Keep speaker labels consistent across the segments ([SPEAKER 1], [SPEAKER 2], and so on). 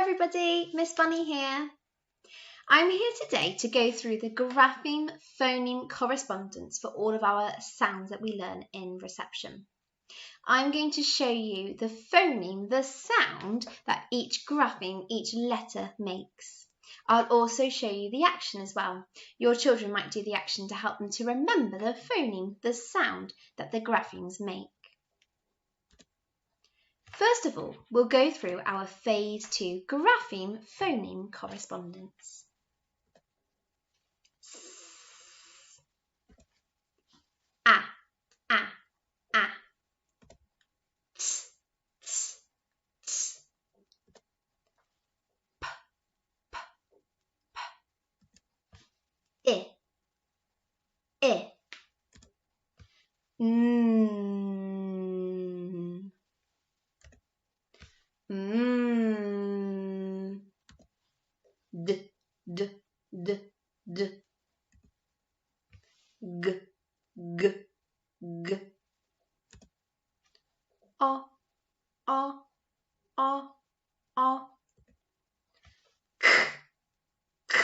[SPEAKER 1] everybody, Miss Bunny here. I'm here today to go through the Grapheme phoneme correspondence for all of our sounds that we learn in reception. I'm going to show you the phoneme, the sound that each grapheme, each letter makes. I'll also show you the action as well. Your children might do the action to help them to remember the phoneme, the sound that the graphemes make. First of all, we'll go through our Phase 2 Grapheme phoneme correspondence. A, a, a. Ts, ts, ts. P, p, p. I, I. D, d, d, d. G, g, g. O, o, o, o. K, k,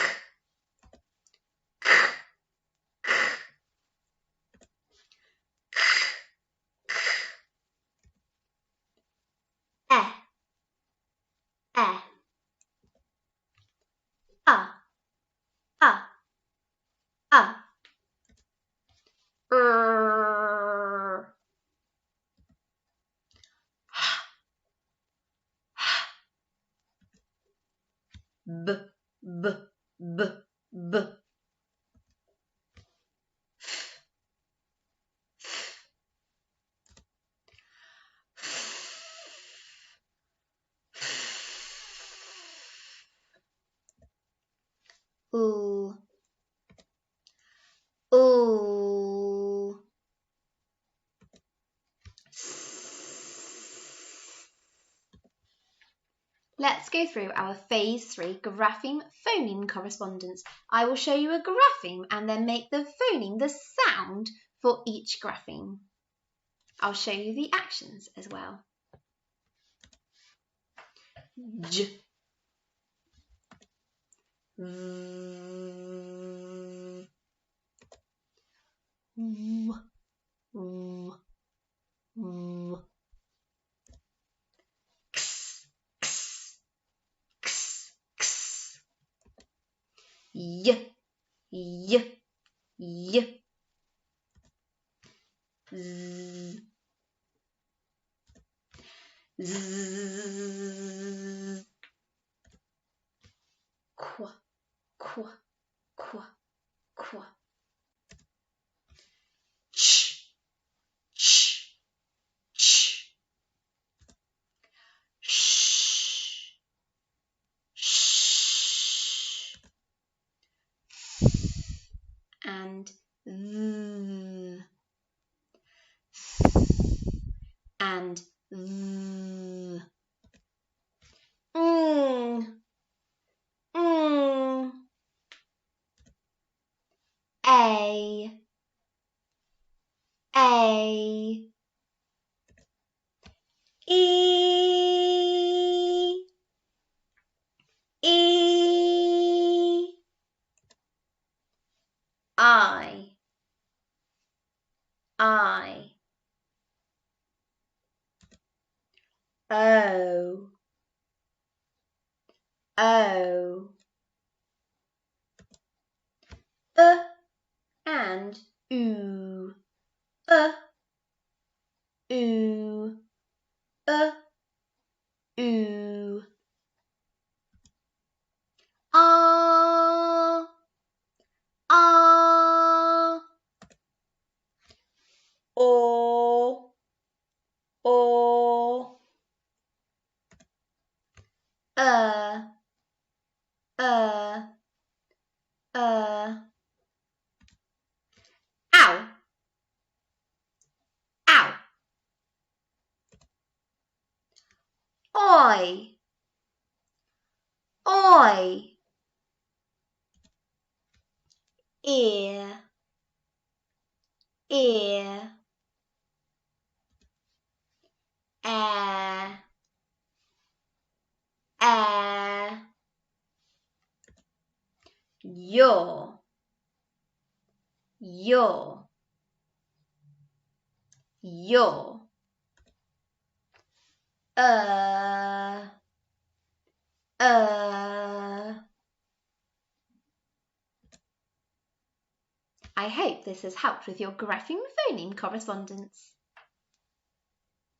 [SPEAKER 1] k, k. B, b, b, b. Ooh, ooh. Let's go through our Phase 3 Grapheme phoneme correspondence. I will show you a grapheme and then make the phoneme, the sound for each grapheme. I'll show you the actions as well. J, v, w, w, w. Y, y, y. Z, z. Qu, qu, qu, qu. Ch, ch, ch. Sh, sh. And th, and th. A, E, E. I, O, O. And oo, oo, oo. Ah, ah. O, o. Ow, ow. Oi, oi. Ear, ear. Air, air. your, your, your, I hope this has helped with your grapheme phoneme correspondence.